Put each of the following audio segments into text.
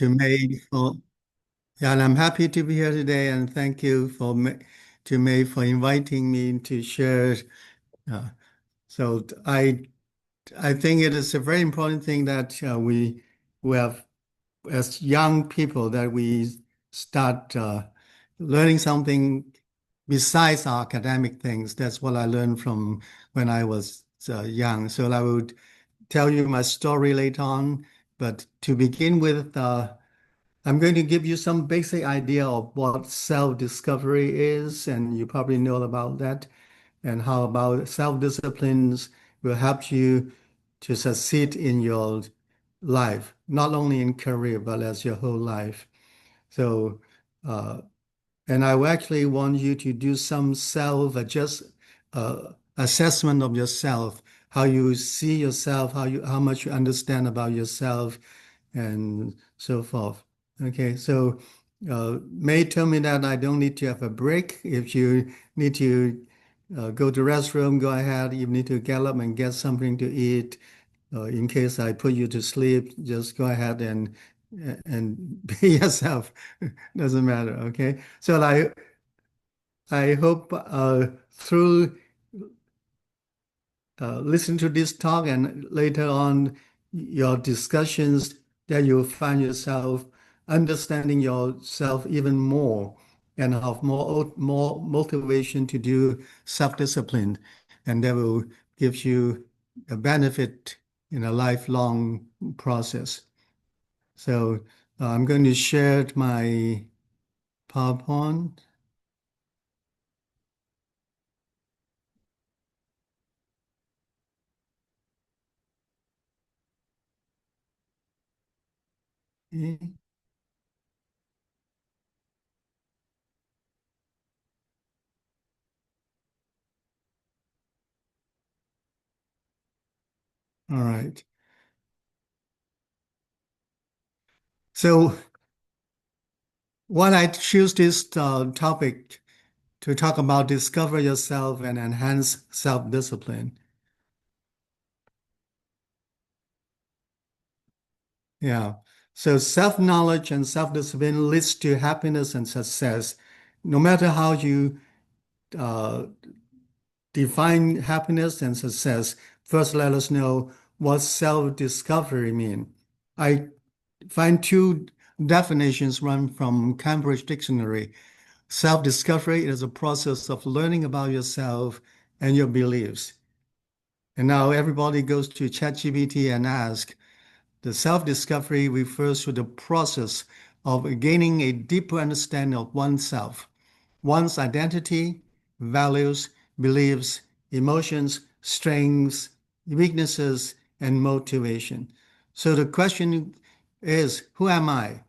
to May for yeah, and I'm happy to be here today, and thank you to May for inviting me to share. Uh, so I think it is a very important thing that we have as young people that we start learning something besides our academic things. That's what I learned from when I was young. So I would tell you my story later on, but to begin with. I'm going to give you some basic idea of what self-discovery is, and you probably know about that, and how about self-disciplines will help you to succeed in your life, not only in career, but as your whole life. So, uh, and I will actually want you to do some self-adjust assessment of yourself, how you see yourself, how much you understand about yourself, and so forth. Okay, so May told me that I don't need to have a break. If you need to go to restroom, go ahead. You need to get up and get something to eat. In case I put you to sleep, just go ahead and be yourself. Doesn't matter. Okay, so I hope through listen to this talk and later on your discussions that you'll find yourself understanding yourself even more and have more motivation to do self-discipline, and that will give you a benefit in a lifelong process. So I'm going to share my PowerPoint. Okay. All right. So what I choose this topic to talk about discover yourself and enhance self-discipline. Yeah. So self-knowledge and self-discipline leads to happiness and success. No matter how you uh, define happiness and success, first let us know what self-discovery mean. I find two definitions run from Cambridge Dictionary. Self-discovery is a process of learning about yourself and your beliefs. And now everybody goes to ChatGPT and asks, the self-discovery refers to the process of gaining a deeper understanding of oneself, one's identity, values, beliefs, emotions, strengths, weaknesses, and motivation. So the question is, who am I?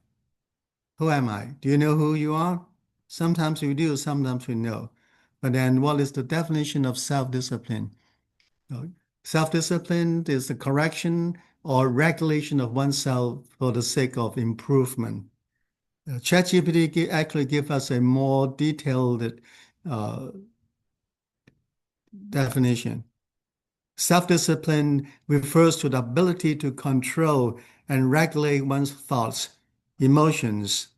Who am I? Do you know who you are? Sometimes we do, sometimes we know. But then what is the definition of self-discipline? Self-discipline is the correction or regulation of oneself for the sake of improvement. ChatGPT actually gives us a more detailed uh, definition. Self-discipline refers to the ability to control and regulate one's thoughts, emotions,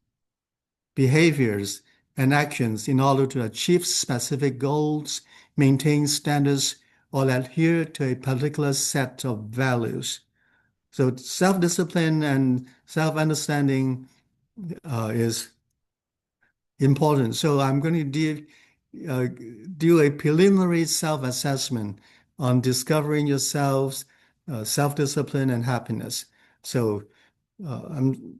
behaviors, and actions in order to achieve specific goals, maintain standards, or adhere to a particular set of values. So self-discipline and self-understanding is important. So I'm going to uh, do a preliminary self-assessment on discovering yourselves, self-discipline, and happiness. So even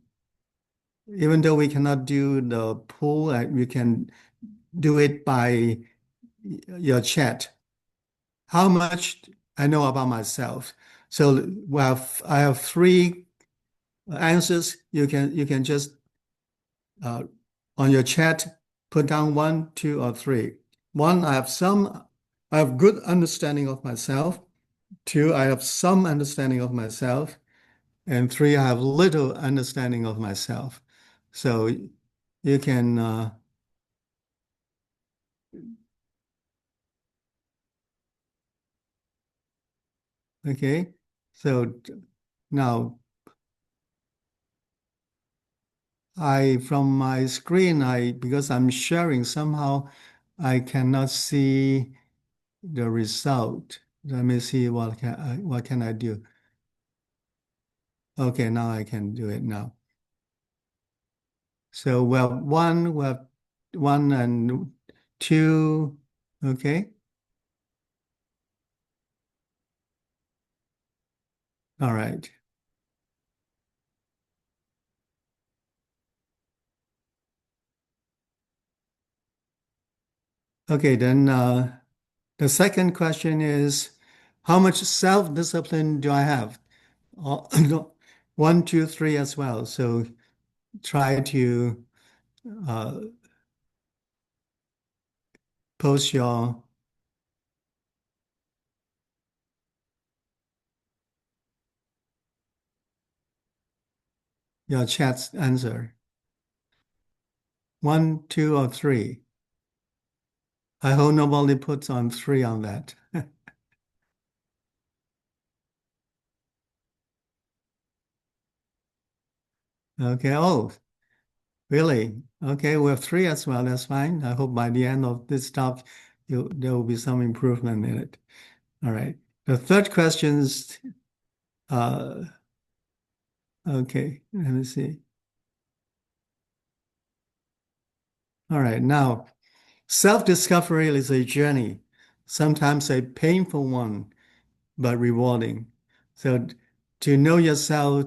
though we cannot do the poll, we can do it by your chat. How much I know about myself. So I have three answers. You can just uh, on your chat put down one, two, or three. One, I have good understanding of myself. Two, I have some understanding of myself. And three, I have little understanding of myself. So you can, okay. So now from my screen, because I'm sharing, somehow I cannot see the result. Let me see what can I do. Okay, now I can do it now. So we have one and two. Okay. All right. Okay, then the second question is, how much self-discipline do I have? No, one, two, three as well. So try to uh, post your chat's answer. One, two, or three. I hope nobody puts on three on that. Okay. Oh, really? Okay, we have three as well. That's fine. I hope by the end of this talk, there will be some improvement in it. All right. The third question is, uh, okay, let me see. All right. Now, self-discovery is a journey, sometimes a painful one, but rewarding. So to know yourself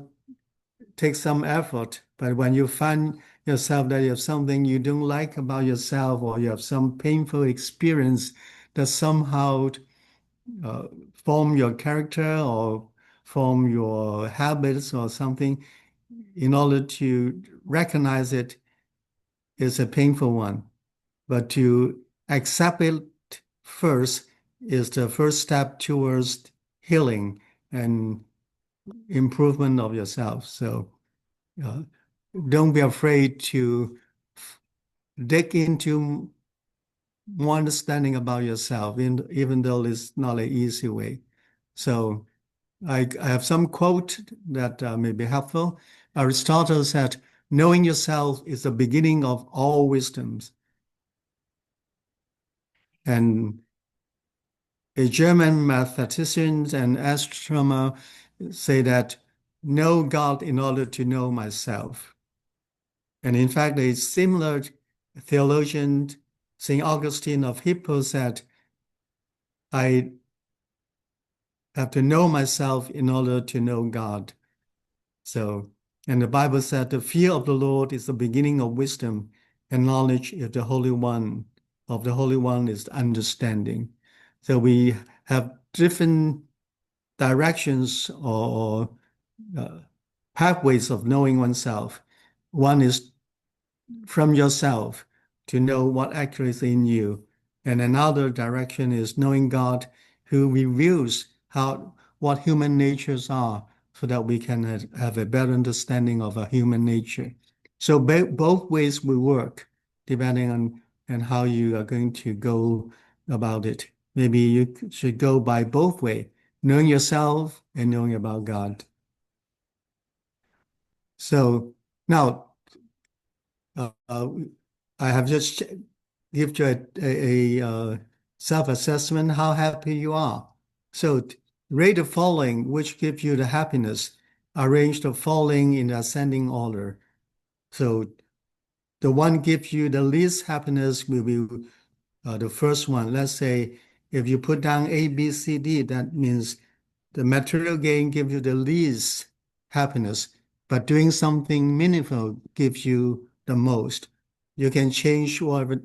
takes some effort, but when you find yourself that you have something you don't like about yourself, or you have some painful experience that somehow uh, form your character or form your habits or something, in order to recognize it is a painful one. But to accept it first is the first step towards healing and improvement of yourself. So uh, don't be afraid to dig into more understanding about yourself, even though it's not an easy way. So I have some quote that may be helpful. Aristotle said, knowing yourself is the beginning of all wisdoms. And a German mathematician and astronomer say that know God in order to know myself. And in fact, a similar theologian, St. Augustine of Hippo, said, I have to know myself in order to know God. So, and the Bible said, the fear of the Lord is the beginning of wisdom, and knowledge is the Holy One is understanding. So we have different directions or uh, pathways of knowing oneself. One is from yourself to know what actually is in you. And another direction is knowing God, who reveals what human natures are, so that we can have a better understanding of a human nature. So both ways will work depending on how you are going to go about it. Maybe you should go by both way, knowing yourself and knowing about God. So now I have just give you a self-assessment how happy you are. So rate the following, which gives you the happiness. Arrange the following in ascending order. So the one gives you the least happiness will be the first one. Let's say if you put down A, B, C, D, that means the material gain gives you the least happiness, but doing something meaningful gives you the most. You can change whatever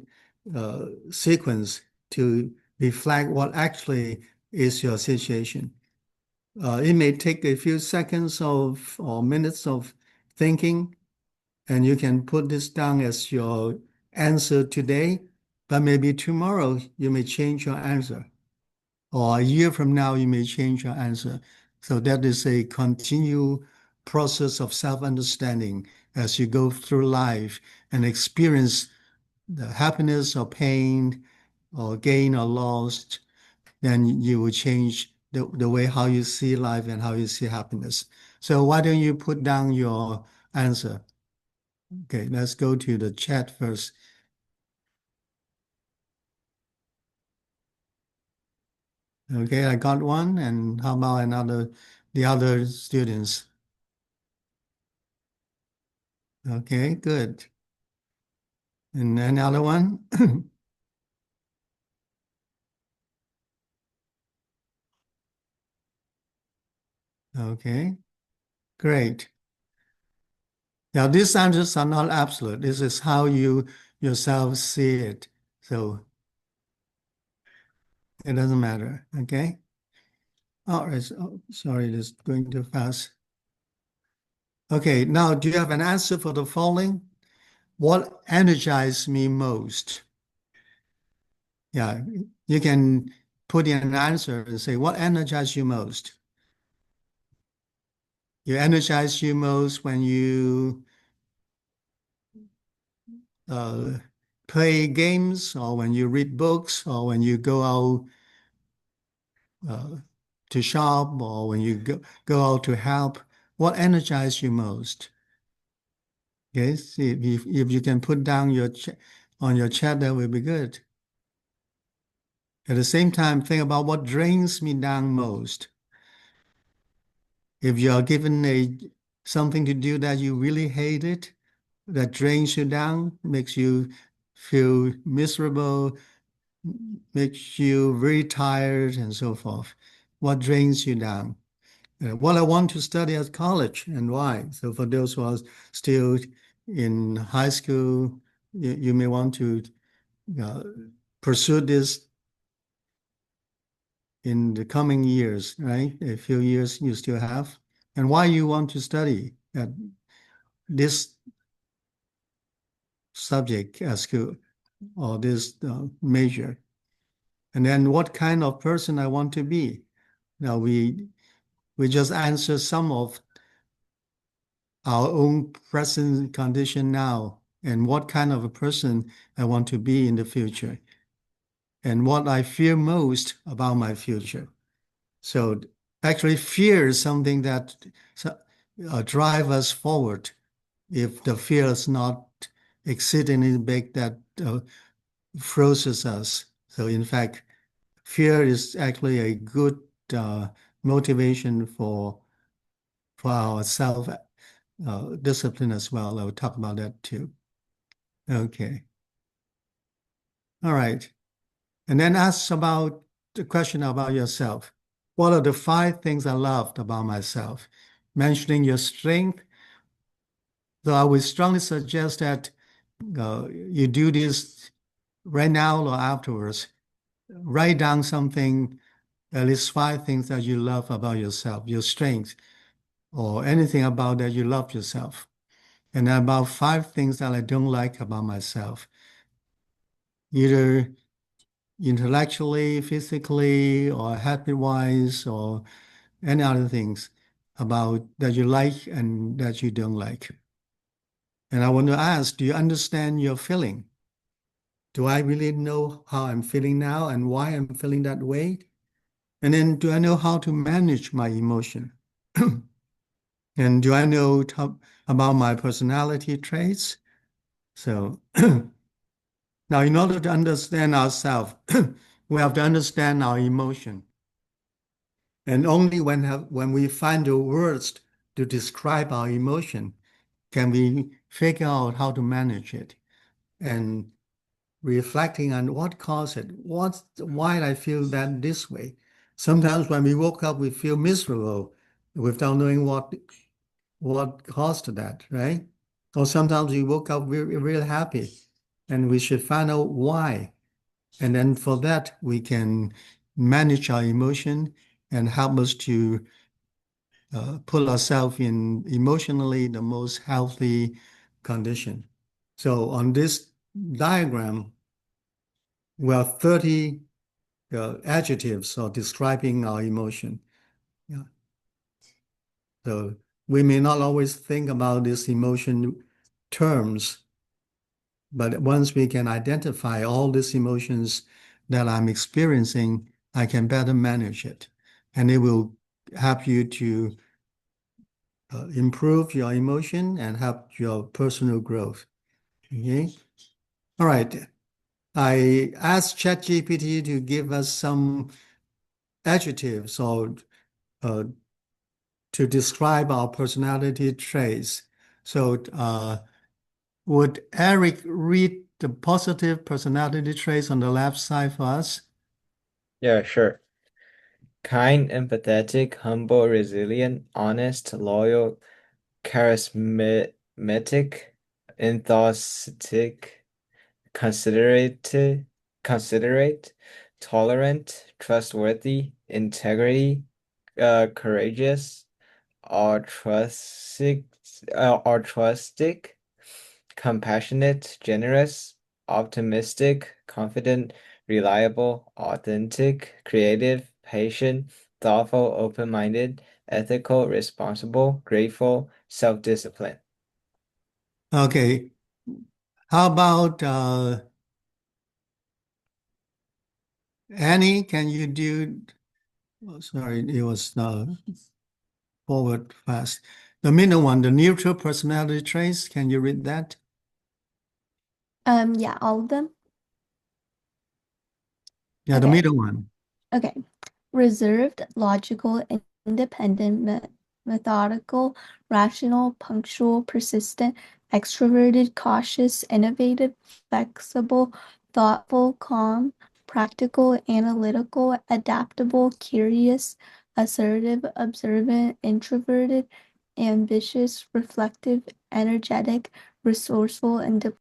sequence to reflect what actually is your situation. It may take a few seconds of or minutes of thinking, and you can put this down as your answer today, but maybe tomorrow you may change your answer, or a year from now you may change your answer. So that is a continual process of self-understanding as you go through life and experience the happiness or pain or gain or loss, then you will change the way how you see life and how you see happiness. So why don't you put down your answer? Okay, let's go to the chat first. Okay, I got one. And how about the other students? Okay, good. And another one? Okay, great. Now, these answers are not absolute. This is how you yourself see it. So it doesn't matter. Okay. All right. Sorry, this is going too fast. Okay. Now, do you have an answer for the following? What energizes me most? Yeah. You can put in an answer and say, what energizes you most? You energize you most when you uh, play games or when you read books or when you go out uh, to shop or when you go out to help, what energizes you most? Yes, if you can put down on your chat, that would be good. At the same time, think about what drains me down most. If you are given something to do that you really hate it, that drains you down, makes you feel miserable, makes you very tired, and so forth. What drains you down? What I want to study at college and why. So for those who are still in high school, you may want to uh, pursue this in the coming years, right? A few years you still have. And why you want to study at this subject at school or this major. And then what kind of person I want to be. Now we just answer some of our own present condition now and what kind of a person I want to be in the future and what I fear most about my future. So actually fear is something that drive us forward if the fear is not exceedingly big that freezes us. So in fact, fear is actually a good motivation for our self discipline as well. I will talk about that too. Okay. All right. And then ask about the question about yourself. What are the five things I loved about myself? Mentioning your strength. So I would strongly suggest that you do this right now or afterwards. Write down something, at least five things that you love about yourself, your strength, or anything about that you love yourself. And about five things that I don't like about myself, either intellectually, physically, or habit-wise, or any other things about that you like and that you don't like. And I want to ask, do you understand your feeling? Do I really know how I'm feeling now and why I'm feeling that way? And then do I know how to manage my emotion? And do I know about my personality traits? So now, in order to understand ourselves, we have to understand our emotion. And only when we find the words to describe our emotion can we figure out how to manage it. And reflecting on what caused it, why I feel that this way. Sometimes when we woke up, we feel miserable without knowing what caused that, right? Or sometimes we woke up real happy, and we should find out why. And then for that, we can manage our emotion and help us to put ourselves in emotionally the most healthy condition. So on this diagram, we have 30 adjectives of describing our emotion. Yeah. So we may not always think about these emotion terms, but once we can identify all these emotions that I'm experiencing, I can better manage it. And it will help you to improve your emotion and help your personal growth. Okay. All right. I asked ChatGPT to give us some adjectives or uh, to describe our personality traits. So, would Eric read the positive personality traits on the left side for us? Yeah, sure. Kind, empathetic, humble, resilient, honest, loyal, charismatic, enthusiastic, considerate, considerate, tolerant, trustworthy, integrity, courageous, altruistic, altruistic, compassionate, generous, optimistic, confident, reliable, authentic, creative, patient, thoughtful, open-minded, ethical, responsible, grateful, self-disciplined. Okay. How about Annie? Can you do? Oh, sorry, it was forward fast. The middle one, the neutral personality traits. Can you read that? Yeah, all of them. Yeah, the Okay. middle one. Okay. Reserved, logical, independent, methodical, rational, punctual, persistent, extroverted, cautious, innovative, flexible, thoughtful, calm, practical, analytical, adaptable, curious, assertive, observant, introverted, ambitious, reflective, energetic, resourceful, and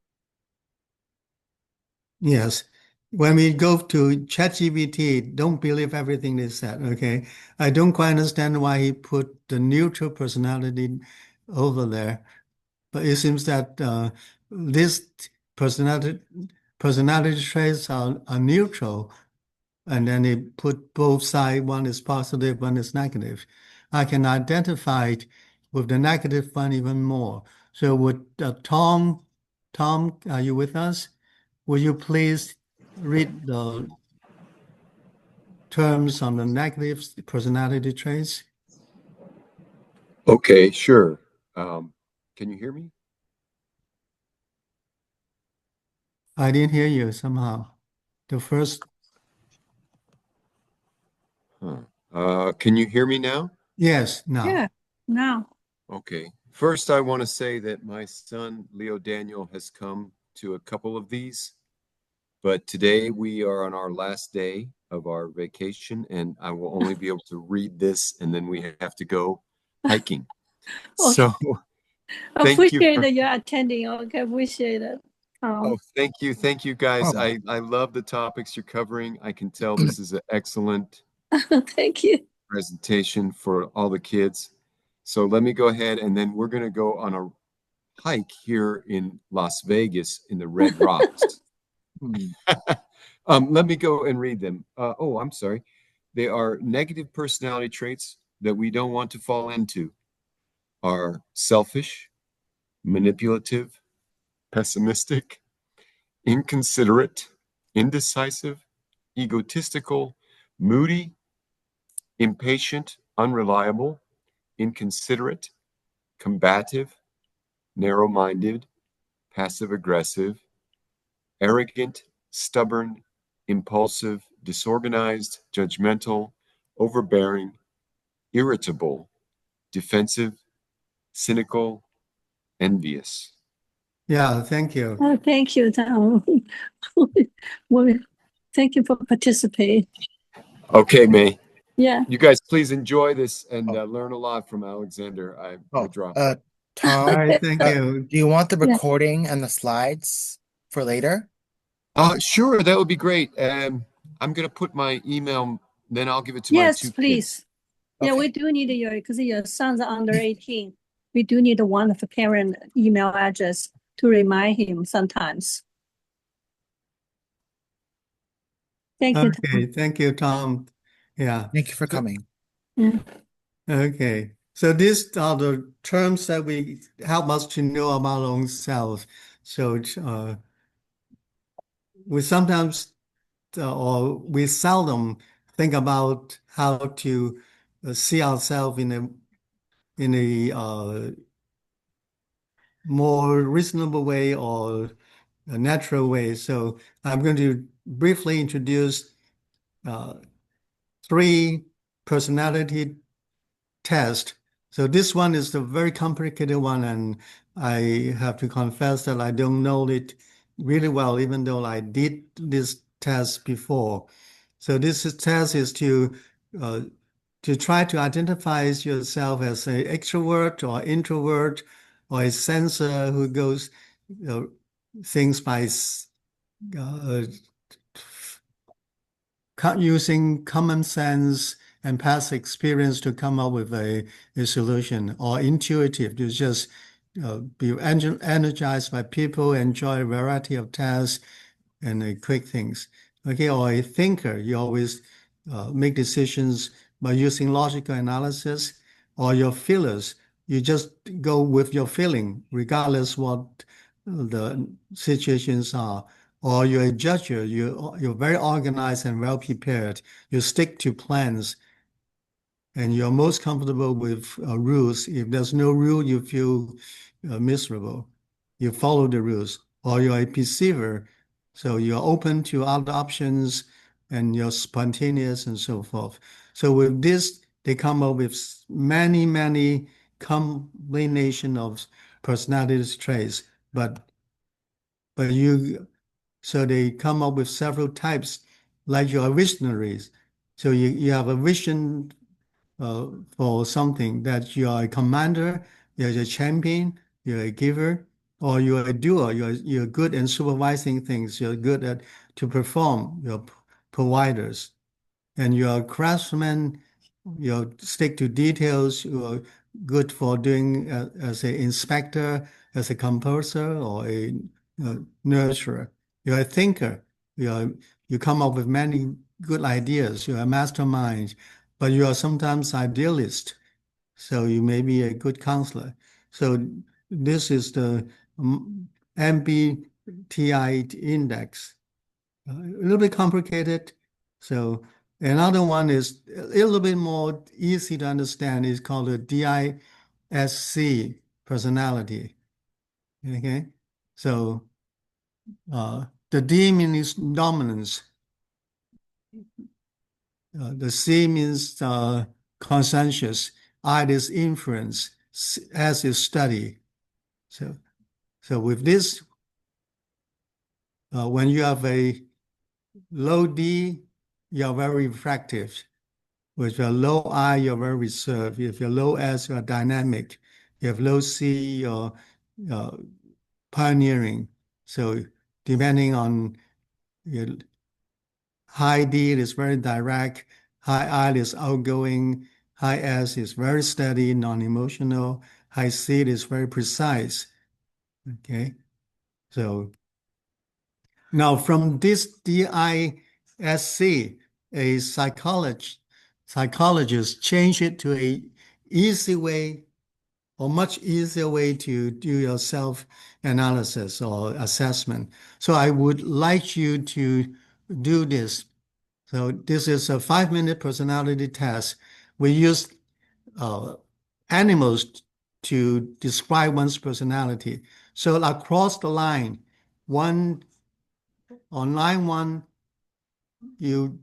Yes. When we go to ChatGPT, don't believe everything they said, okay? I don't quite understand why he put the neutral personality over there, but it seems that this personality personality traits are neutral, and then he put both sides, one is positive, one is negative. I can identify it with the negative one even more. So would Tom, are you with us? Will you please read the terms on the negative personality traits? Okay, sure. Can you hear me? I didn't hear you somehow. The first, Huh. Can you hear me now? yes, now. Yeah, now. Okay. First, I want to say that my son, Leo Daniel, has come to a couple of these, but today we are on our last day of our vacation, and I will only be able to read this, and then we have to go hiking. Okay. So thank you Appreciate for, that you're attending. Okay, appreciate it. oh, thank you. Thank you, guys. Oh, I love the topics you're covering. I can tell this is an excellent Thank you. presentation for all the kids. So let me go ahead and then we're going to go on a hike here in Las Vegas in the Red Rocks. hmm. Let me go and read them. Oh, I'm sorry. They are negative personality traits that we don't want to fall into are selfish, manipulative, pessimistic, inconsiderate, indecisive, egotistical, moody, impatient, unreliable, inconsiderate, combative, narrow minded, passive aggressive, arrogant, stubborn, impulsive, disorganized, judgmental, overbearing, irritable, defensive, cynical, envious. Yeah, thank you. Thank you, Tom. Well, thank you for participating. Okay, May. Yeah. You guys please enjoy this and Oh, learn a lot from Alexander. I oh, withdraw. All Tom, right, thank you. do you want the Yeah. recording and the slides for later? Sure, that would be great. I'm gonna put my email, then I'll give it to my Yes, two kids. please. Yeah, we Okay. do need your, because your son's under 18. We do need one of the parent email address to remind him sometimes. Thank you, Okay, Tom. thank you, Tom. Yeah. Thank you for So- coming. Yeah. Okay. So these are the terms that we help us to know about ourselves. So we sometimes or we seldom think about how to see ourselves in a more reasonable way or a natural way. So I'm going to briefly introduce uh, three personality tests. So this one is the very complicated one, and I have to confess that I don't know it really well, even though I did this test before. So test is uh, to try to identify yourself as an extrovert or introvert or a sensor who goes things by uh, using common sense and past experience to come up with a solution, or intuitive to just be energized by people, enjoy a variety of tasks and quick things. Okay, or a thinker, you always make decisions by using logical analysis, or your feelers, you just go with your feeling, regardless what the situations are. Or you're a judger, you're very organized and well prepared. You stick to plans and you're most comfortable with rules. If there's no rule, you feel miserable. You follow the rules, or you're a perceiver, so you're open to other options and you're spontaneous and so forth. So with this, they come up with many, many combination of personality traits, but you so they come up with several types, like you're visionaries. So you have a vision for something that you are a commander, you're a champion, you're a giver, or you're a doer. You're good in supervising things. You're good at to perform. You're providers, and you're a craftsman. You stick to details. You're good for doing as an inspector, as a composer, or a nurturer. You're a thinker. You come up with many good ideas. You're a mastermind, but you are sometimes idealist. So you may be a good counselor. So this is the MBTI index. A little bit complicated. So another one is a little bit more easy to understand. Is called the DISC personality. Okay. So the D means dominance. The C means conscientious. I is influence. S is study. So with this, when you have a low D, you're very reflective. With your low I, you're very reserved. If you're low S, you're dynamic. You have low C, you're uh, pioneering. So depending on your high D, it is very direct. High I is outgoing. High S is very steady, non-emotional. High C is very precise. Okay. So now from this DISC, a psychologist changed it to a easy way or much easier way to do your self-analysis or assessment. So I would like you to do this. So this is a 5-minute personality test. We use uh, animals to describe one's personality. So across the line, one on line one, you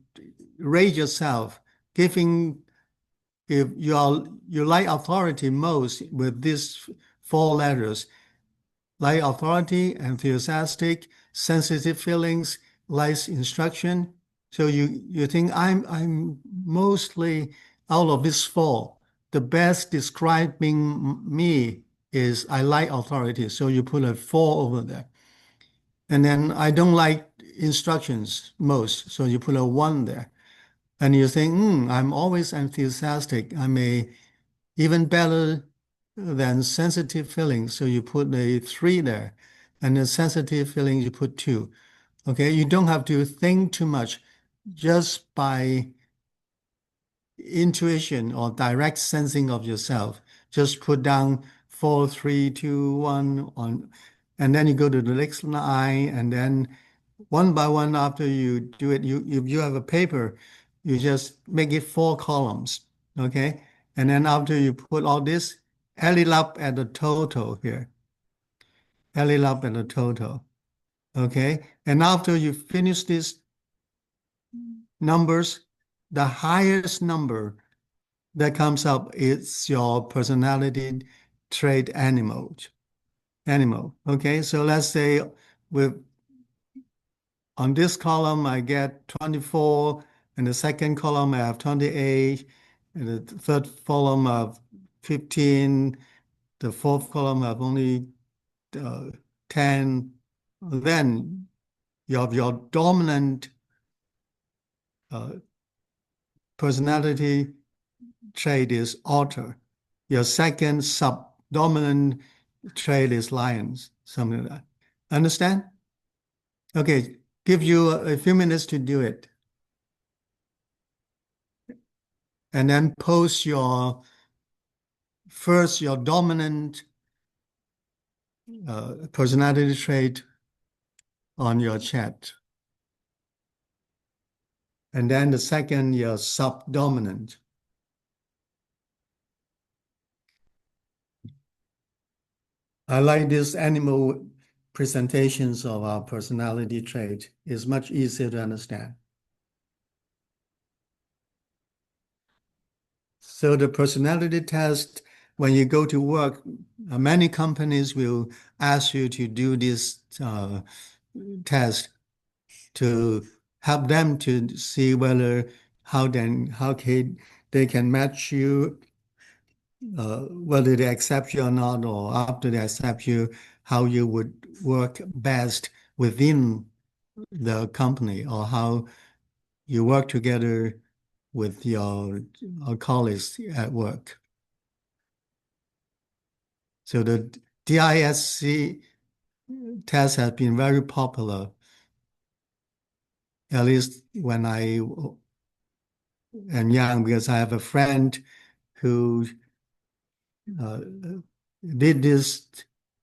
rate yourself, giving if you like authority most with these 4 letters, like authority, enthusiastic, sensitive feelings, likes instruction. So you think I'm mostly out of these 4. The best describing me is I like authority. So you put a 4 over there. And then I don't like instructions most. So you put a 1 there. And you think, I'm always enthusiastic. I'm a even better than sensitive feelings. So you put a 3 there. And the sensitive feelings, you put 2. Okay, you don't have to think too much. Just by intuition or direct sensing of yourself, just put down 4, 3, 2, 1 on, and then you go to the next line, and then one by one after you do it, if you have a paper, you just make it 4 columns, okay? And then after you put all this, add it up at the total here. Add it up at the total. Okay. And after you finish these numbers, the highest number that comes up is your personality trait animal. Okay. So let's say with on this column, I get 24. In the second column, I have 28. In the third column, I have 15. The fourth column, I have only 10. Then you have your dominant personality trait is otter. Your second subdominant trait is lions, something like that. Understand? Okay, give you a few minutes to do it. And then post your dominant personality trait on your chat. And then the second, your subdominant. I like this animal presentations of our personality trait. It's much easier to understand. So the personality test, when you go to work, many companies will ask you to do this test to help them to see whether they can match you, whether they accept you or not, or after they accept you, how you would work best within the company, or how you work together with your colleagues at work. So the DISC test has been very popular, at least when I am young, because I have a friend who did this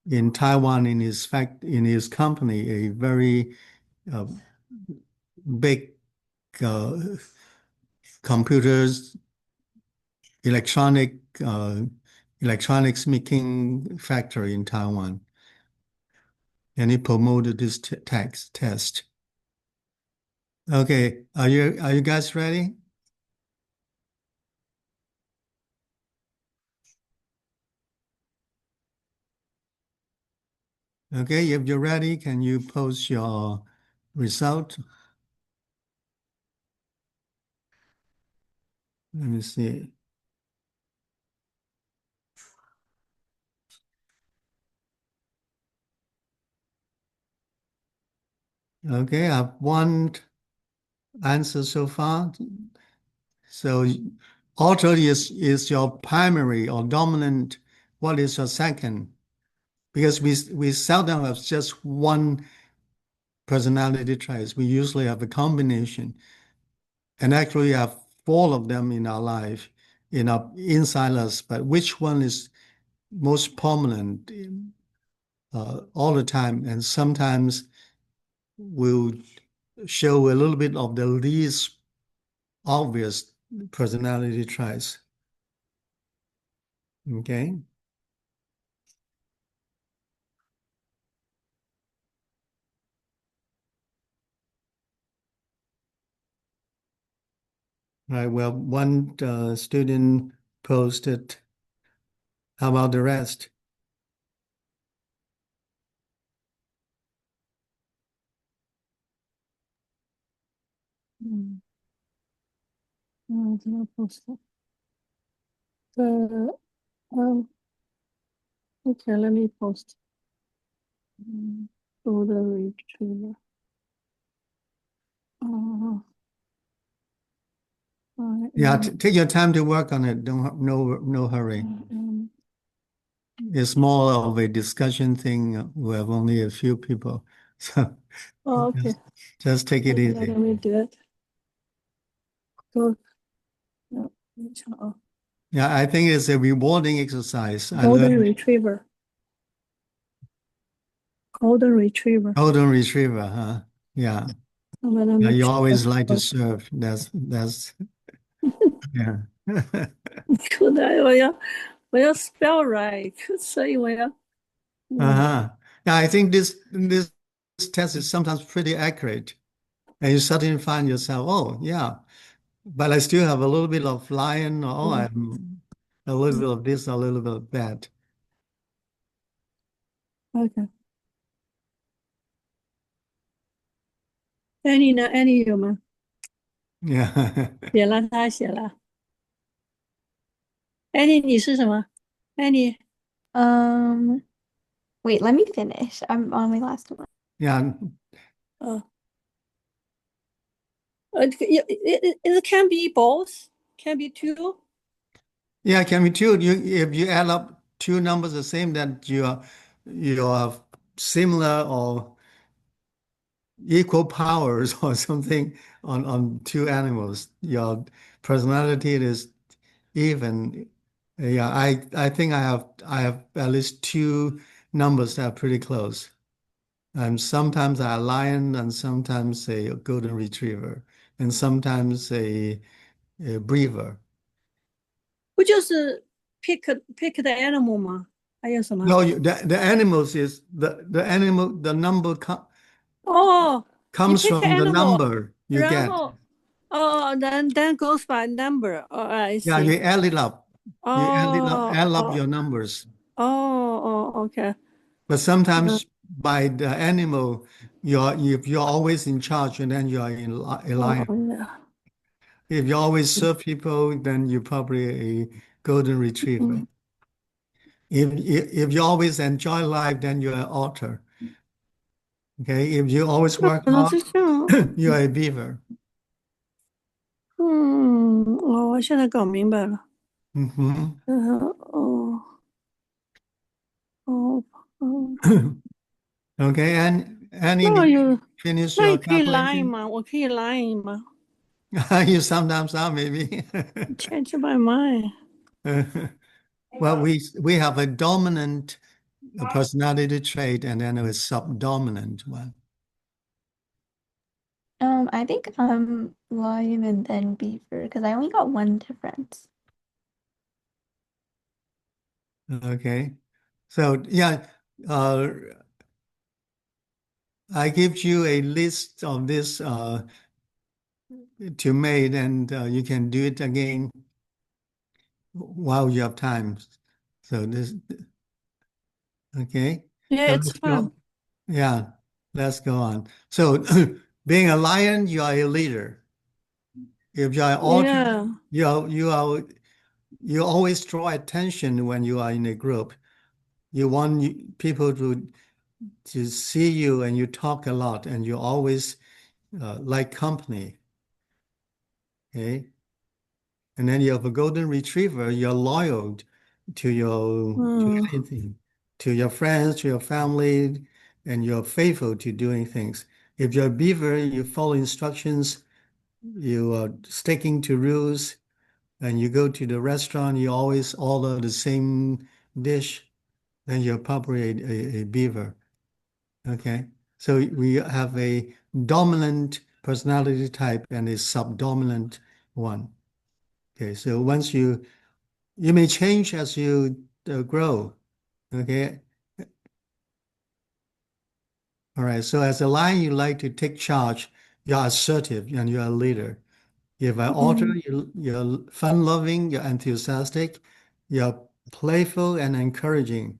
in Taiwan in his company, a very big computers, electronics making factory in Taiwan, and he promoted this test. Okay, are you guys ready? Okay, if you're ready, can you post your result? Let me see. Okay, I have one answer so far. So auto is your primary or dominant. What is your second? Because we seldom have just one personality traits. We usually have a combination, and actually have four of them in our life, inside us. But which one is most prominent all the time, and sometimes will show a little bit of the least obvious personality traits. Okay. Right. Well, one student posted. How about the rest? Can I post it? The okay, let me post. Golden retriever. Yeah, take your time to work on it. No hurry. It's more of a discussion thing. We have only a few people, so okay. just take it easy. Let me do it. Go. No, Yeah, I think it's a rewarding exercise. Golden retriever. Golden retriever. Golden retriever, huh? Yeah. Yeah, you always like to serve. That's yeah. 可爱，我要我要 spell right，所以我要 Uh-huh. Yeah, I think this test is sometimes pretty accurate. And you suddenly find yourself, oh, yeah, but I still have a little bit of lion, or oh, I'm a little bit of this, a little bit of that. OK。Annie 呢？Annie 有吗？ Yeah. 写了，他写了。Annie 你是什么？Annie Wait, let me finish. I'm on my last one. Yeah. it can be both, can be two. Yeah, it can be two. If you add up two numbers the same, that you are similar or equal powers or something on two animals. Your personality is even. Yeah, I think I have at least two numbers that are pretty close. And sometimes a lion, and sometimes a golden retriever, and sometimes a beaver. 不就是 pick the animal 吗？还有什么？ No, the animals is the animal, the number哦，你 comes pick from the animal，number you 然 get. 后then goes by number. Oh, I Yeah, you see. add it up. You Oh, add up oh, your numbers. OK. But sometimes by the animal, if you're always in charge, and then you're a lion. Yeah. If you always serve people, then you're probably a golden retriever. If you always enjoy life, then you're an otter. Okay. If you always work 可能 hard, 是这样。you're a beaver. 我现在搞明白了。Mhm. 哦，哦，Okay. And Annie, 那 did you 有，finish 那也 your 可以 line calculation? 吗？我可以 line 吗 You sometimes are, maybe.？Change my mind. Well, we have a dominant personality trait, and then a subdominant one. I think I'm lion and then beaver because I only got one difference. Okay. So yeah, uh, I give you a list of this to make, and you can do it again while you have time. So this, okay. Yeah, So it's let's fun. go. Yeah, let's go on. So being a lion, you are a leader. If you are an otter, Yeah. you always draw attention when you are in a group. You want people to see you, and you talk a lot, and you always like company. Okay. And then you have a golden retriever, you're loyal to Mm. anything, to your friends, to your family, and you're faithful to doing things. If you're a beaver, you follow instructions, you are sticking to rules, and you go to the restaurant, you always order the same dish, then you're probably a beaver. Okay. So we have a dominant personality type and a subdominant one. Okay. So once you may change as you grow. Okay. All right. So as a lion, you like to take charge. You're assertive and you're a leader. If an otter, Mm. you're fun-loving, you're enthusiastic, you're playful and encouraging.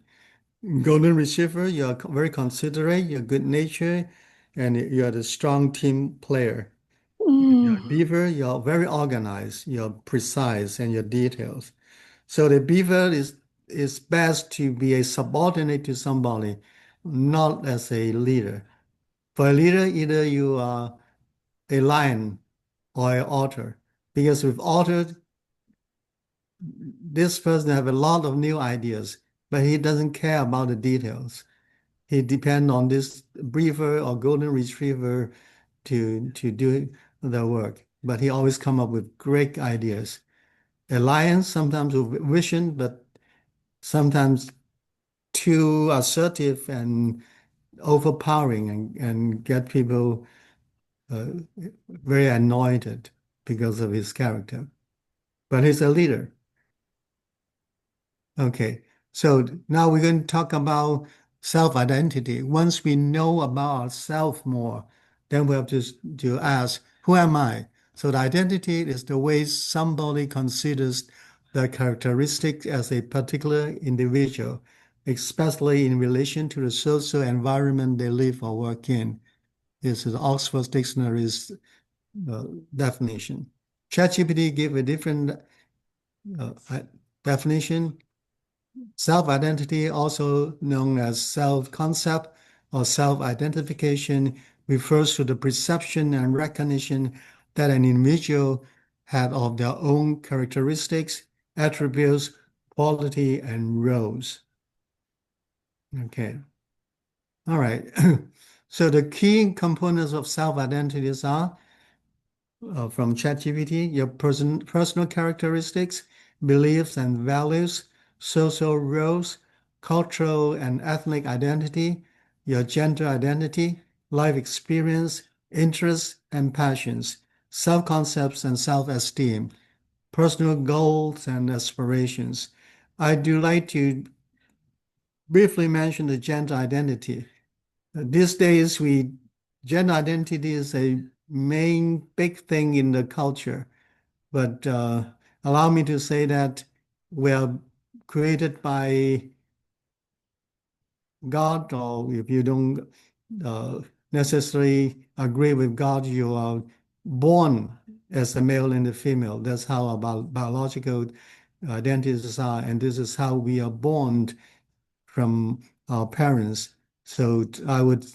Golden Retriever, you're very considerate, you're good natured, and you're the strong team player. You're Mm. a beaver, you're very organized, you're precise, and you're detailed. So the beaver is best to be a subordinate to somebody, not as a leader. For a leader, either you are a lion or an otter, because with otter, this person have a lot of new ideas, but he doesn't care about the details. He depends on this beaver or golden retriever to do the work, but he always come up with great ideas. A lion sometimes with vision, but sometimes too assertive and overpowering, and get people uh, very annoyed because of his character. But he's a leader. Okay, so now we're going to talk about self-identity. Once we know about ourselves more, then we have to ask, who am I? So the identity is the way somebody considers the characteristic as a particular individual, especially in relation to the social environment they live or work in. This is Oxford Dictionary's uh, definition. ChatGPT gave a different definition. Self-identity, also known as self-concept or self-identification, refers to the perception and recognition that an individual had of their own characteristics, attributes, quality, and roles. Okay. All right. So the key components of self-identities are from ChatGPT, your personal characteristics, beliefs and values, social roles, cultural and ethnic identity, your gender identity, life experience, interests and passions, self-concepts and self-esteem, personal goals and aspirations. I do like to briefly mention the gender identity. These days, gender identity is a main big thing in the culture. But allow me to say that we are created by God, or if you don't uh, necessarily agree with God, you are born as a male and a female. That's how our biological identities are, and this is how we are born from our parents. So I would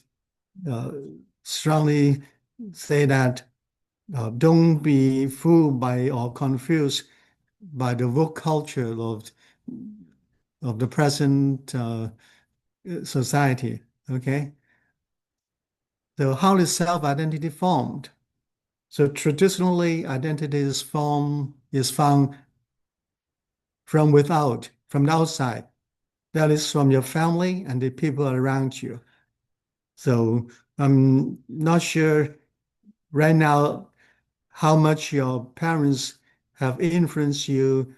uh, strongly say that don't be fooled by or confused by the woke culture of the present society. Okay, so how is self-identity formed? So traditionally, identity is found from without, from the outside. That is from your family and the people around you. So I'm not sure right now how much your parents have influenced you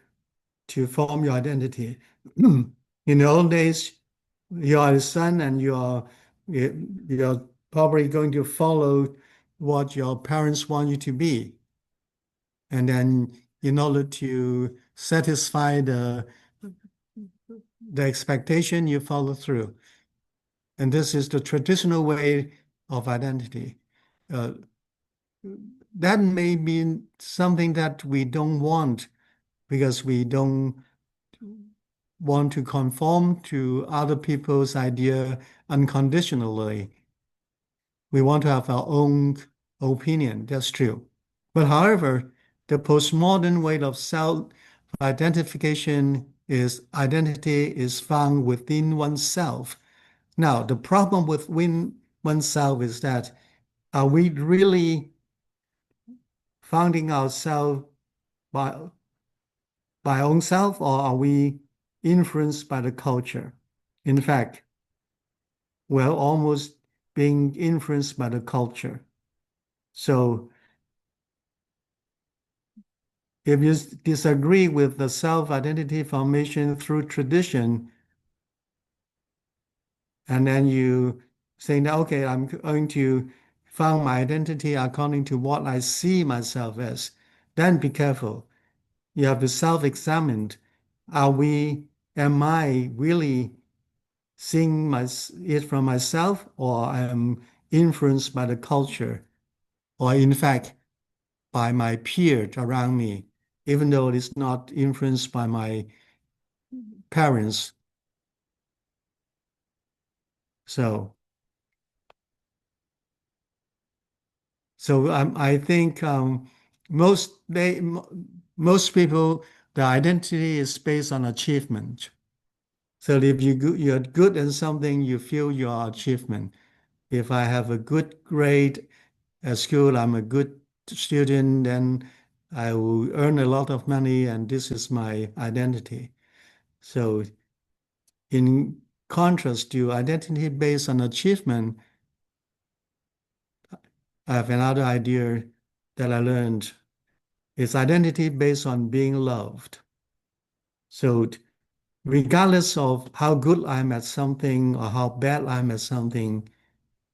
to form your identity. In the old days, you are a son and you're probably going to follow what your parents want you to be. And then in order to satisfy the expectation, you follow through. And this is the traditional way of identity. Uh, that may be something that we don't want because we don't want to conform to other people's idea unconditionally. We want to have our own opinion. That's true. But however, the postmodern way of self-identification is identity is found within oneself. Now, the problem with oneself is that are we really founding ourselves by own self, or are we influenced by the culture? In fact, we're almost being influenced by the culture. So if you disagree with the self-identity formation through tradition, and then you say, okay, I'm going to found my identity according to what I see myself as, then be careful. You have to self-examine. Am I really seeing it from myself, or I am influenced by the culture, or in fact, by my peers around me, even though it's not influenced by my parents. So, I think most people, the identity is based on achievement. So if you're good at something, you feel your achievement. If I have a good grade at school, I'm a good student, then I will earn a lot of money, and this is my identity. So in contrast to identity based on achievement, I have another idea that I learned. It's identity based on being loved. So regardless of how good I'm at something or how bad I'm at something,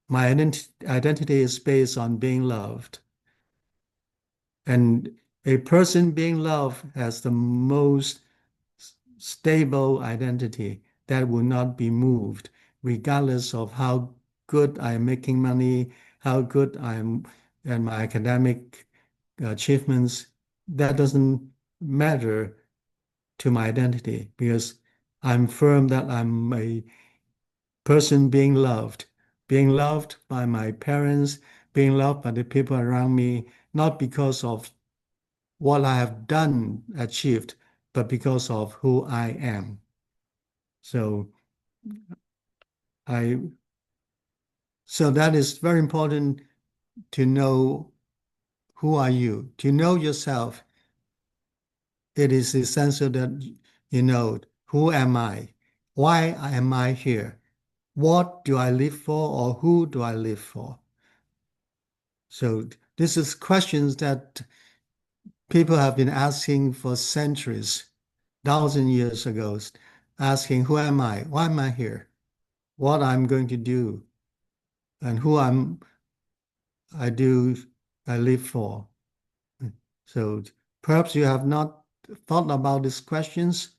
my identity is based on being loved. And a person being loved has the most stable identity that will not be moved, regardless of how good I'm making money, how good I'm at my academic achievements. That doesn't matter to my identity because I'm firm that I'm a person being loved by my parents, being loved by the people around me, not because of what I have done, achieved, but because of who I am. So I so that is very important to know who are you. To know yourself, it is essential that you know who am I? Why am I here? What do I live for or who do I live for? So this is questions that people have been asking for centuries, 1,000 years ago, asking who am I? Why am I here? What I'm going to do and who I do I live for. So perhaps you have not thought about these questions,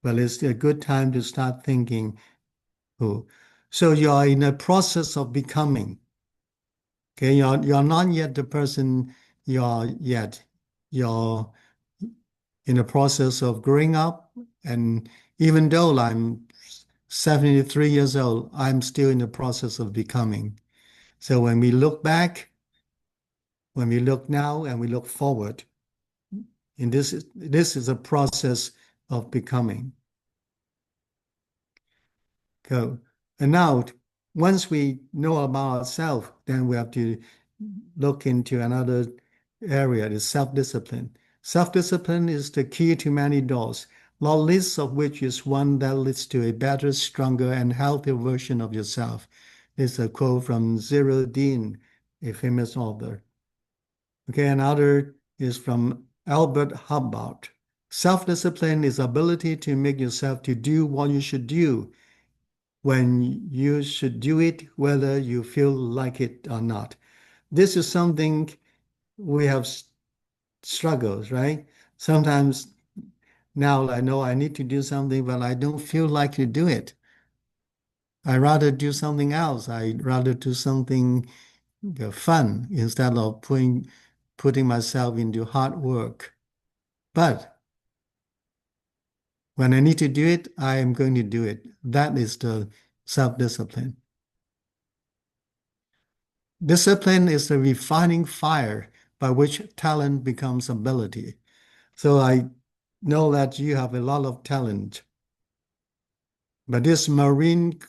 but it's a good time to start thinking who. So you are in a process of becoming. Okay, you're not yet the person you are yet. You're in a process of growing up, and even though I'm 73 years old, I'm still in the process of becoming. So when we look back, when we look now, and we look forward, and this is a process of becoming. So, and now, once we know about ourselves, then we have to look into another area, the self-discipline. Self-discipline is the key to many doors, not least of which is one that leads to a better, stronger, and healthier version of yourself. This is a quote from Zero Dean, a famous author. Okay, another is from Albert Hubbard. Self-discipline is ability to make yourself to do what you should do when you should do it, whether you feel like it or not. This is something we have struggles, right? Sometimes now I know I need to do something, but I don't feel like to do it. I rather do something else. I rather do something fun instead of putting myself into hard work. But when I need to do it, I am going to do it. That is the self-discipline. Discipline is the refining fire by which talent becomes ability. So I know that you have a lot of talent. But this Marine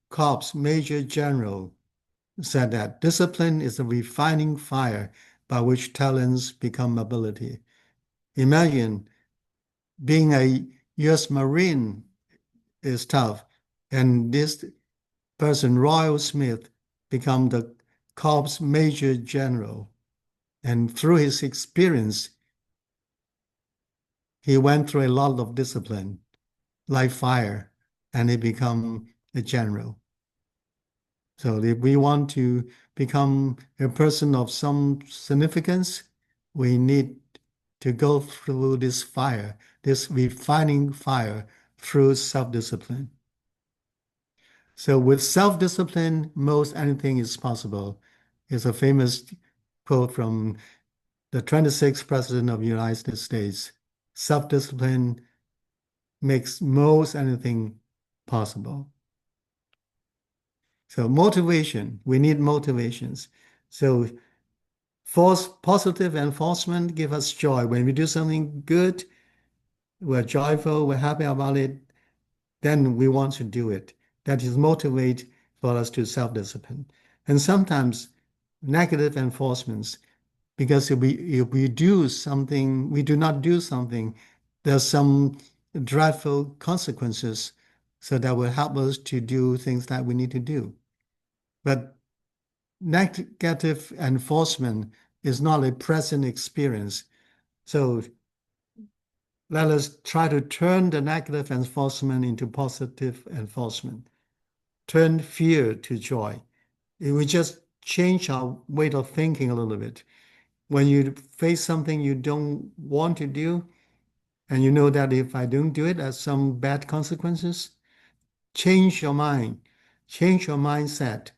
Corps Major General said that discipline is the refining fire by which talents become ability. Imagine being a U.S. Marine is tough, and this person, Royal Smith, become the Corps Major General. And through his experience, he went through a lot of discipline, like fire, and he become a general. So if we want to become a person of some significance, we need to go through this fire, this refining fire through self-discipline. So with self-discipline, most anything is possible. It's a famous quote from the 26th President of the United States. Self-discipline makes most anything possible. So motivation, we need motivations. So force positive enforcement give us joy. When we do something good, we're joyful, we're happy about it, then we want to do it. That is motivate for us to self-discipline. And sometimes negative enforcements, because if we do something, we do not do something, there's some dreadful consequences. So that will help us to do things that we need to do. But negative enforcement is not a present experience. So let us try to turn the negative enforcement into positive enforcement, turn fear to joy. If we just change our way of thinking a little bit, when you face something you don't want to do, and you know that if I don't do it, there's some bad consequences, change your mind, change your mindset,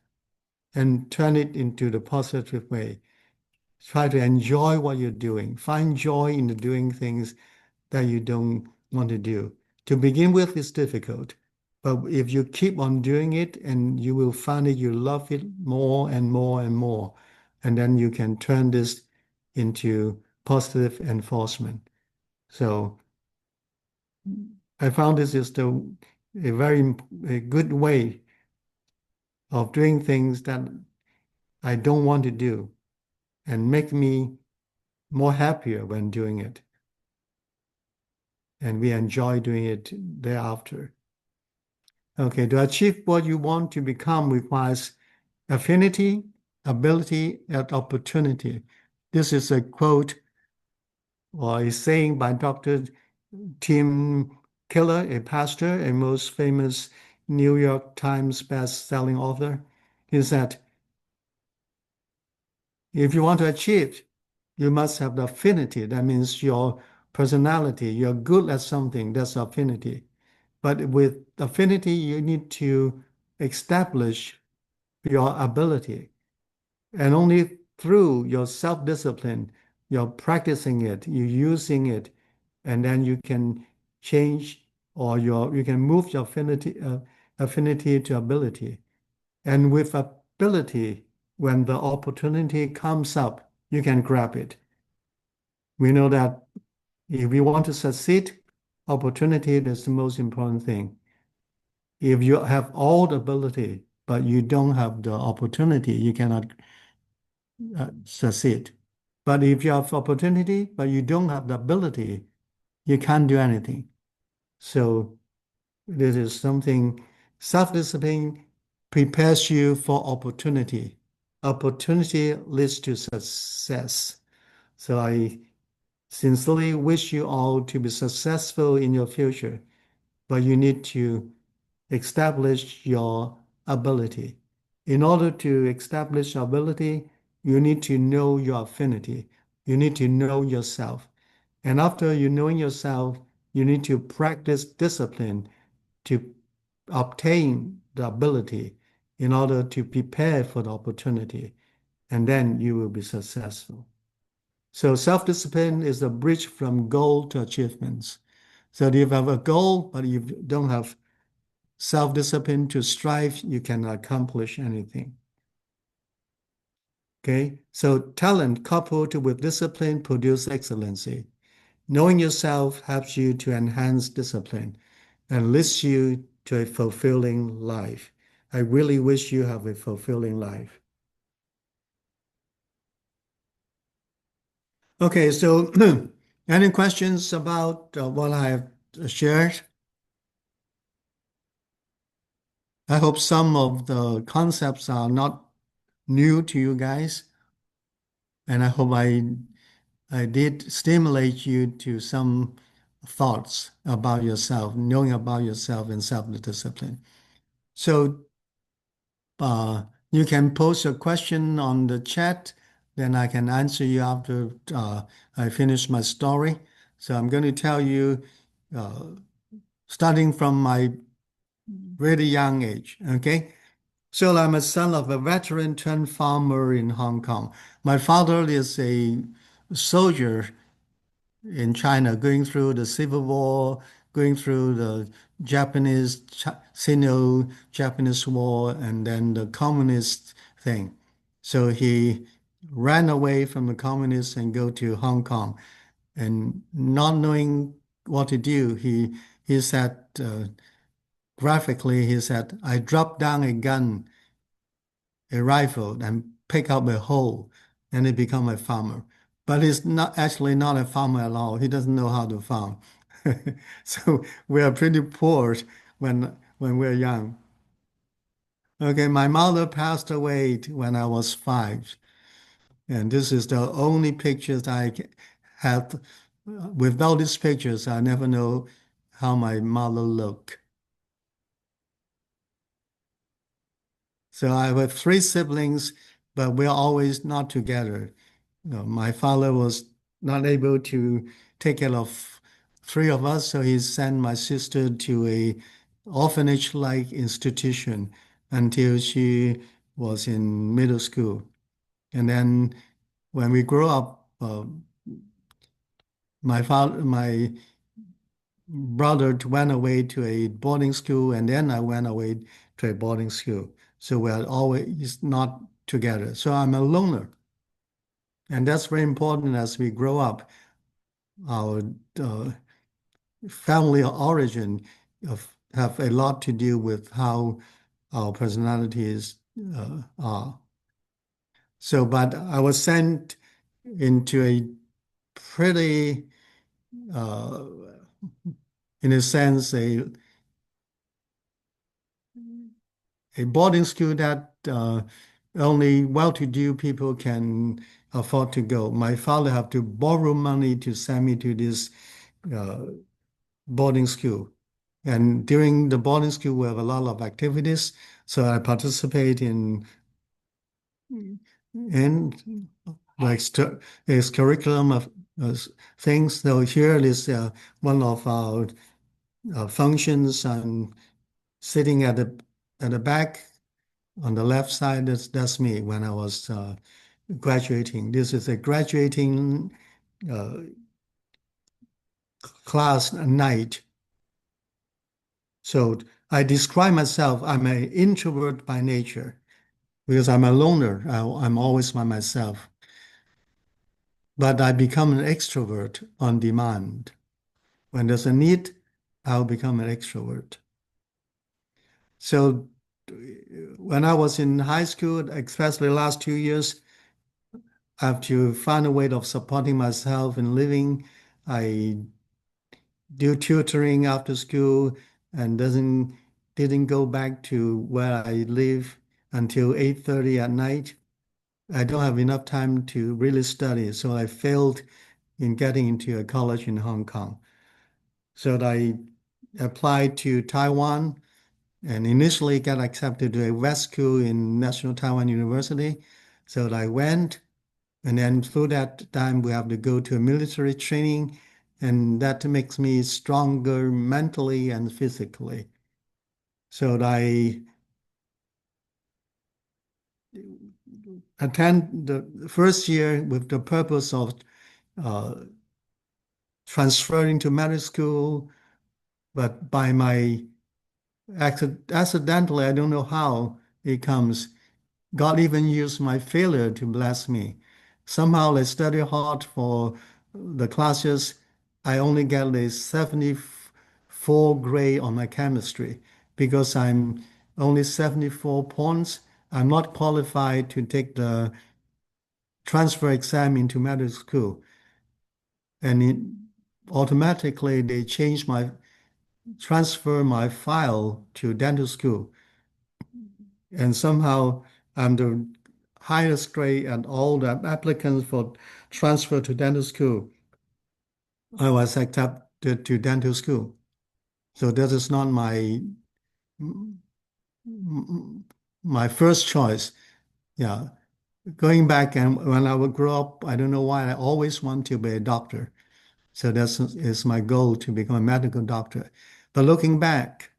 and turn it into the positive way. Try to enjoy what you're doing. Find joy in the doing things that you don't want to do. To begin with, it's difficult, but if you keep on doing it, and you will find that you love it more and more and more, and then you can turn this into positive enforcement. So I found this is a very a good way of doing things that I don't want to do and make me more happier when doing it. And we enjoy doing it thereafter. Okay, to achieve what you want to become requires affinity, ability, and opportunity. This is a quote or a saying by Dr. Tim Keller, a pastor, a most famous New York Times best-selling author. He said, if you want to achieve, you must have the affinity. That means your personality, you're good at something, that's affinity. But with affinity, you need to establish your ability. And only through your self-discipline, you're practicing it, you're using it, and then you can change or you can move your affinity to ability. And with ability, when the opportunity comes up, you can grab it. We know that if we want to succeed, opportunity is the most important thing. If you have all the ability, but you don't have the opportunity, you cannot succeed. But if you have opportunity, but you don't have the ability, you can't do anything. So this is something, self-discipline prepares you for opportunity. Opportunity leads to success. So I sincerely wish you all to be successful in your future, but you need to establish your ability. In order to establish ability, you need to know your affinity. You need to know yourself. And after you knowing yourself, you need to practice discipline to obtain the ability in order to prepare for the opportunity. And then you will be successful. So self-discipline is a bridge from goal to achievements. So if you have a goal, but you don't have self-discipline to strive, you can accomplish anything. Okay, so talent coupled with discipline produce excellency. Knowing yourself helps you to enhance discipline and leads you to a fulfilling life. I really wish you have a fulfilling life. Okay, so any questions about what I have shared? I hope some of the concepts are not new to you guys, and I hope I did stimulate you to some thoughts about yourself, knowing about yourself and self-discipline. So you can post a question on the chat, then I can answer you after I finish my story. So I'm going to tell you, starting from my really young age, okay? So I'm a son of a veteran turned farmer in Hong Kong. My father is a soldier in China, going through the Civil War, going through the Sino-Japanese War, and then the communist thing. So he ran away from the communists and go to Hong Kong, and not knowing what to do, he said graphically, he said, "I dropped down a gun, a rifle, and pick up a hole, and he become a farmer." But he's not actually not a farmer at all. He doesn't know how to farm. So we are pretty poor when we're young. Okay, my mother passed away when I was 5, and this is the only pictures I have without these pictures, I never know how my mother looked. So I have three siblings, but we're always not together. My father was not able to take care of three of us, so he sent my sister to a orphanage-like institution until she was in middle school. And then when we grew up, my brother went away to a boarding school, and then I went away to a boarding school. So we're always not together. So I'm a loner. And that's very important as we grow up. Our family origin have a lot to do with how our personalities are. So, but I was sent into a pretty, uh, in a sense, a boarding school that only well-to-do people can afford to go. My father had to borrow money to send me to this uh, boarding school. And during the boarding school, we have a lot of activities. So I participate in like his curriculum of things. So here is one of our functions. I'm sitting at the back on the left side. That's me when I was graduating. This is a graduating uh, class night. So I describe myself, I'm an introvert by nature because I'm a loner. I'm always by myself. But I become an extrovert on demand. When there's a need, I'll become an extrovert. So when I was in high school, especially the last 2 years, I have to find a way of supporting myself and living. I do tutoring after school and didn't go back to where I live until 8:30 at night. I don't have enough time to really study, so I failed in getting into a college in Hong Kong. So I applied to Taiwan and initially got accepted to a West School in National Taiwan University. So I went, and then through that time we have to go to a military training, and that makes me stronger mentally and physically. So I attend the first year with the purpose of uh, transferring to medical school, but by my accidentally, I don't know how it comes. God even used my failure to bless me. Somehow I study hard for the classes. I only get a 74 grade on my chemistry because I'm only 74 points. I'm not qualified to take the transfer exam into medical school. And automatically they transfer my file to dental school. And somehow I'm the highest grade and all the applicants for transfer to dental school. I was accepted to dental school. So that is not my first choice. Yeah. Going back and when I would grow up, I don't know why I always want to be a doctor. So that's is my goal to become a medical doctor. But looking back,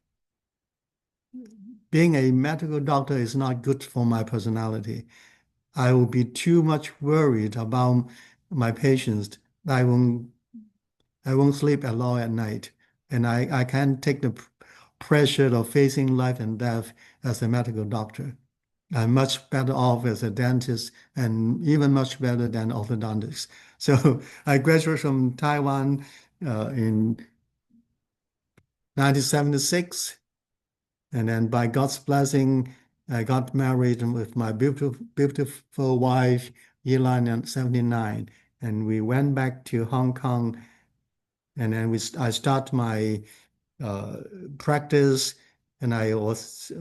being a medical doctor is not good for my personality. I will be too much worried about my patients. I won't sleep at all at night. And I can't take the pressure of facing life and death as a medical doctor. I'm much better off as a dentist and even much better than orthodontics. So I graduated from Taiwan in 1976. And then by God's blessing, I got married with my beautiful wife, Yelan, in 79. And we went back to Hong Kong. And then I start my uh, practice, and I was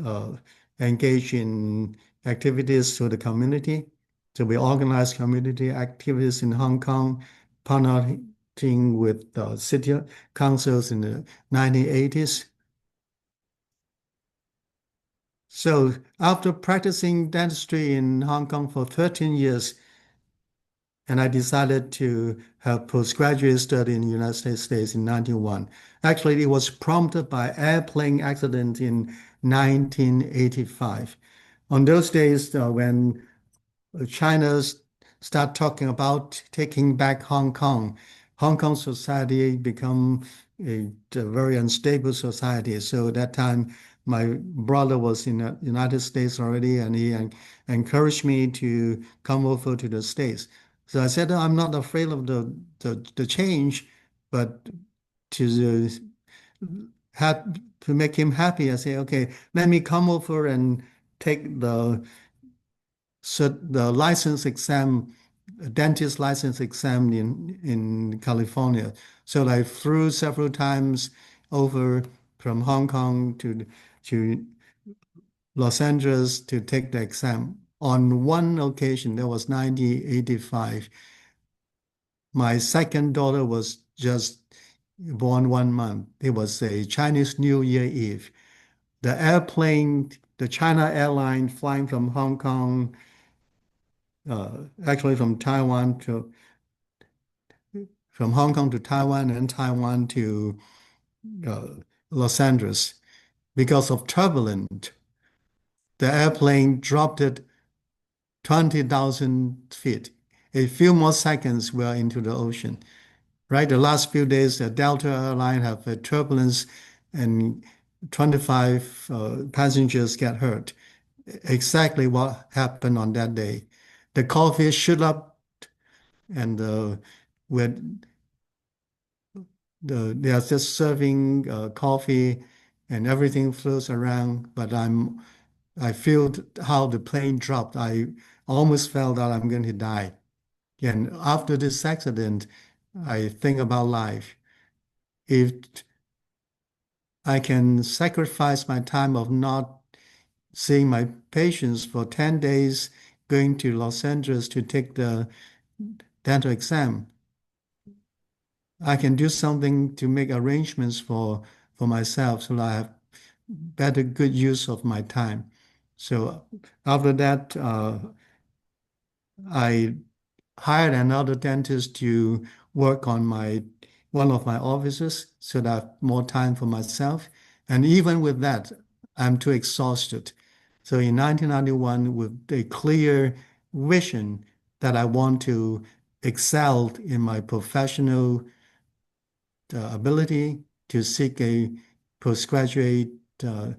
engaged in activities to the community. So we organize community activities in Hong Kong, partner with city councils in the 1980s. So after practicing dentistry in Hong Kong for 13 years, and I decided to have postgraduate study in the United States in 91. Actually, it was prompted by airplane accident in 1985. On those days, when China start talking about taking back Hong Kong. Hong Kong society become a very unstable society. So at that time, my brother was in the United States already, and he encouraged me to come over to the States. So I said, I'm not afraid of the change, but to have to make him happy, I say, okay, let me come over and take the license exam, dentist license exam in California. So I flew several times over from Hong Kong to Los Angeles to take the exam. On one occasion, that was 1985. My second daughter was just born 1 month. It was a Chinese New Year Eve. The airplane, the China airline flying from Hong Kong, actually from Hong Kong to Taiwan and Taiwan to uh, Los Angeles. Because of turbulence, the airplane dropped it 20,000 feet. A few more seconds, we're into the ocean. Right, the last few days, the Delta airline have a turbulence, and 25 passengers get hurt. Exactly what happened on that day. The coffee shoot up, and with they are just serving coffee, and everything flows around. But I feel how the plane dropped. I almost felt that I'm going to die. And after this accident, I think about life. If I can sacrifice my time of not seeing my patients for 10 days, going to Los Angeles to take the dental exam, I can do something to make arrangements for myself so that I have better good use of my time. So after that, I hired another dentist to work on one of my offices so that I have more time for myself. And even with that, I'm too exhausted. So in 1991, with a clear vision that I want to excel in my professional ability to seek a postgraduate uh,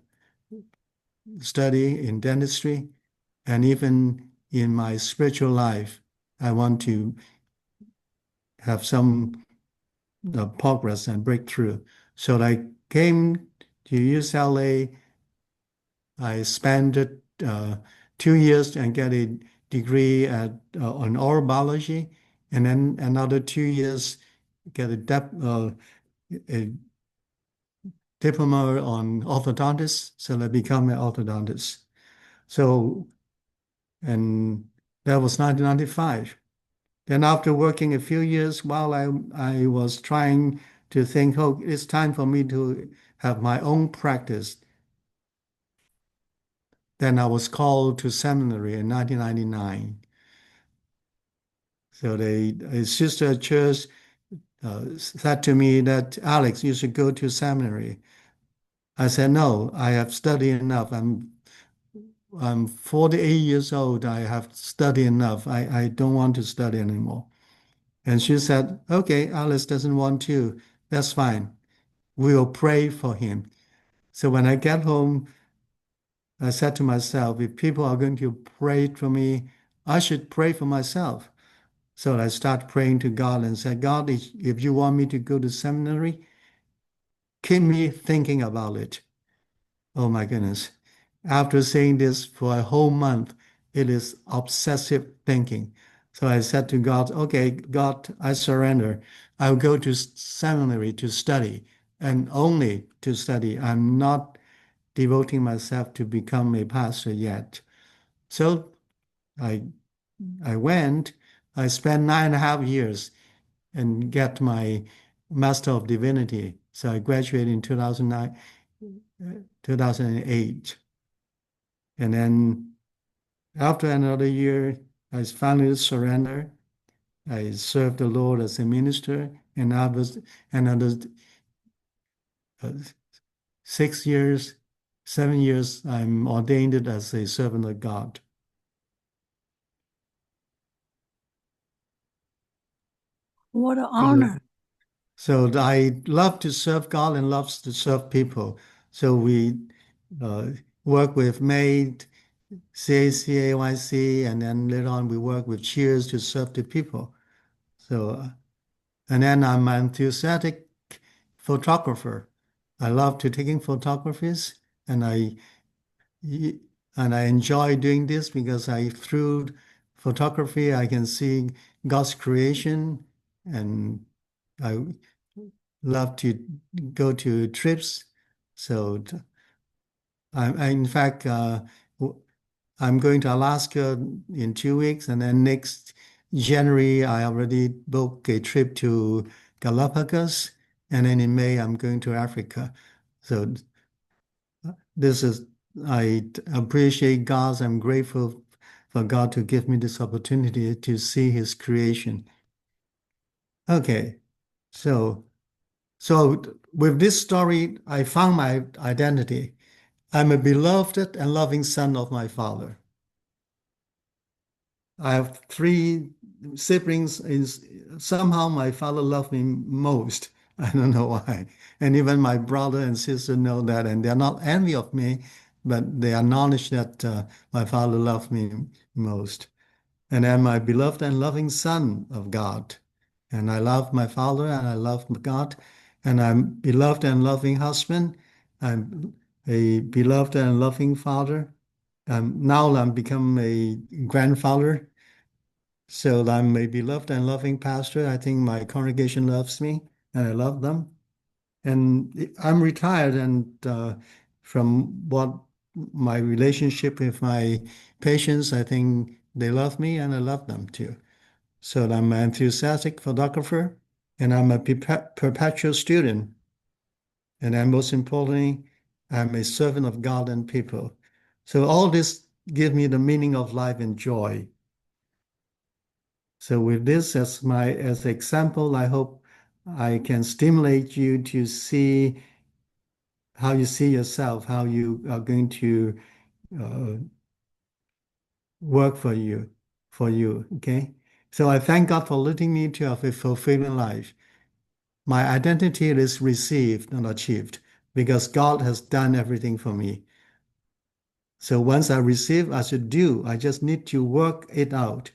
study in dentistry, and even in my spiritual life, I want to have some progress and breakthrough. So I came to UCLA. I spent 2 years and get a degree on oral biology, and then another 2 years get a diploma on orthodontist, so I become an orthodontist. So, and that was 1995. Then after working a few years while I was trying to think, oh, it's time for me to have my own practice. Then I was called to seminary in 1999. So a sister church said to me that, Alex, you should go to seminary. I said, no, I have studied enough. I'm 48 years old. I have studied enough. I don't want to study anymore. And she said, okay, Alice doesn't want to. That's fine. We'll pray for him. So when I get home, I said to myself, if people are going to pray for me, I should pray for myself. So I start praying to God and said, God, if you want me to go to seminary, keep me thinking about it. Oh my goodness. After saying this for a whole month, it is obsessive thinking. So I said to God, okay, God, I surrender. I'll go to seminary to study and only to study. I'm not devoting myself to become a pastor yet. So I I went. I spent 9.5 years and get my Master of Divinity. So I graduated in 2009, 2008. And then after another year, I finally surrendered. I served the Lord as a minister, and I was another uh, 6 years, 7 years, I'm ordained as a servant of God. What an honor. So I love to serve God and loves to serve people. So we uh, work with MAID, CACAYC, and then later on we work with Cheers to serve the people. So, and then I'm an enthusiastic photographer. I love to taking photographies, and I enjoy doing this because through photography I can see God's creation, and I love to go to trips. So in fact, I'm going to Alaska in 2 weeks, and then next January I already booked a trip to Galapagos, and then in May I'm going to Africa. So this is I appreciate God. I'm grateful for God to give me this opportunity to see His creation. Okay, so with this story, I found my identity. I'm a beloved and loving son of my father. I have three siblings. Somehow my father loved me most. I don't know why. And even my brother and sister know that, and they're not envy of me, but they acknowledge that my father loved me most. And I'm my beloved and loving son of God. And I love my father and I love God. And I'm beloved and loving husband. I'm a beloved and loving father. Now I'm become a grandfather. So I'm a beloved and loving pastor. I think my congregation loves me and I love them. And I'm retired, and from what my relationship with my patients, I think they love me and I love them too. So I'm an enthusiastic photographer, and I'm a perpetual student. And then most importantly, I'm a servant of God and people. So all this give me the meaning of life and joy. So with this as example, I hope I can stimulate you to see how you see yourself, how you are going to uh, work for you. Okay. So I thank God for letting me to have a fulfilling life. My identity is received and achieved because God has done everything for me. So once I receive, I should do. I just need to work it out.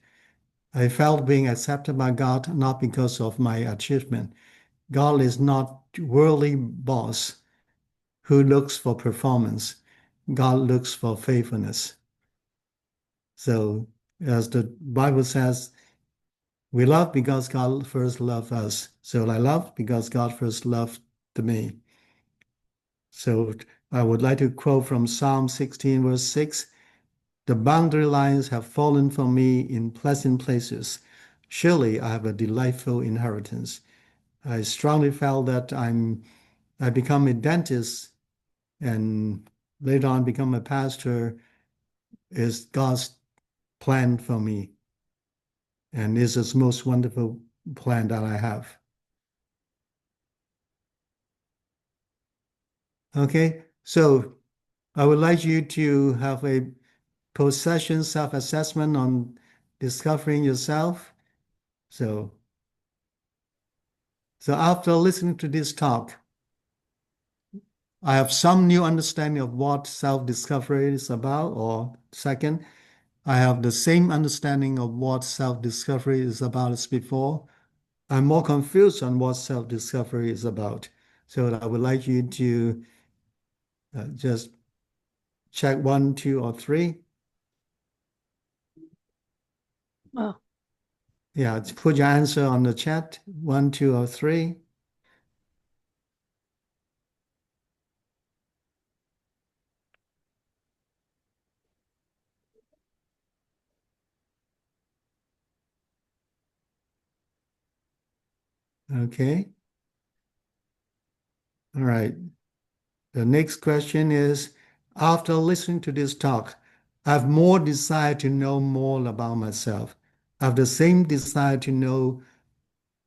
I felt being accepted by God not because of my achievement. God is not worldly boss who looks for performance. God looks for faithfulness. So as the Bible says, we love because God first loved us. So I love because God first loved me. So I would like to quote from Psalm 16, verse 6. The boundary lines have fallen for me in pleasant places. Surely I have a delightful inheritance. I strongly felt that I become a dentist and later on become a pastor is God's plan for me. And this is the most wonderful plan that I have. Okay, so I would like you to have a post-session self-assessment on discovering yourself. So, so after listening to this talk, I have some new understanding of what self-discovery is about, or second, I have the same understanding of what self-discovery is about as before. I'm more confused on what self-discovery is about. So I would like you to just check 1, 2, or 3. Wow. Yeah, put your answer on the chat, 1, 2, or 3. Okay. All right. The next question is, after listening to this talk, I have more desire to know more about myself. I have the same desire to know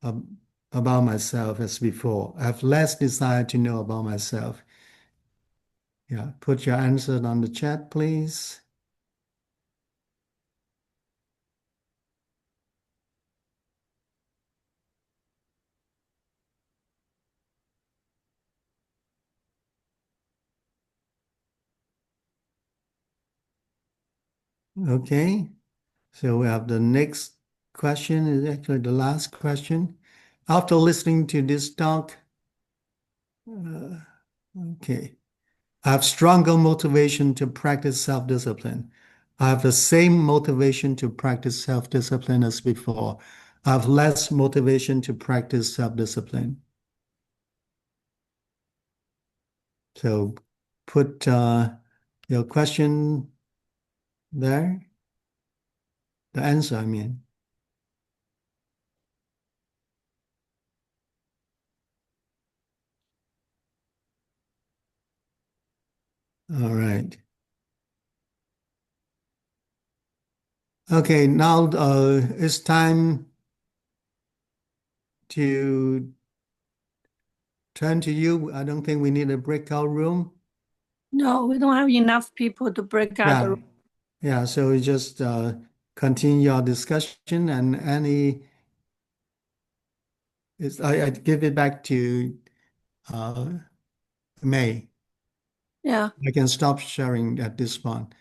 um, about myself as before. I have less desire to know about myself. Yeah, put your answer on the chat, please. Okay, so we have the next question is actually the last question. After listening to this talk, uh, okay, I have stronger motivation to practice self-discipline. I have the same motivation to practice self-discipline as before. I have less motivation to practice self-discipline. So put your question there, the answer, I mean. All right. Okay, now it's time to turn to you. I don't think we need a breakout room. No, we don't have enough people to break out the Yeah, room. yeah. So we just continue our discussion, and I give it back to uh, May. Yeah. I can stop sharing at this point.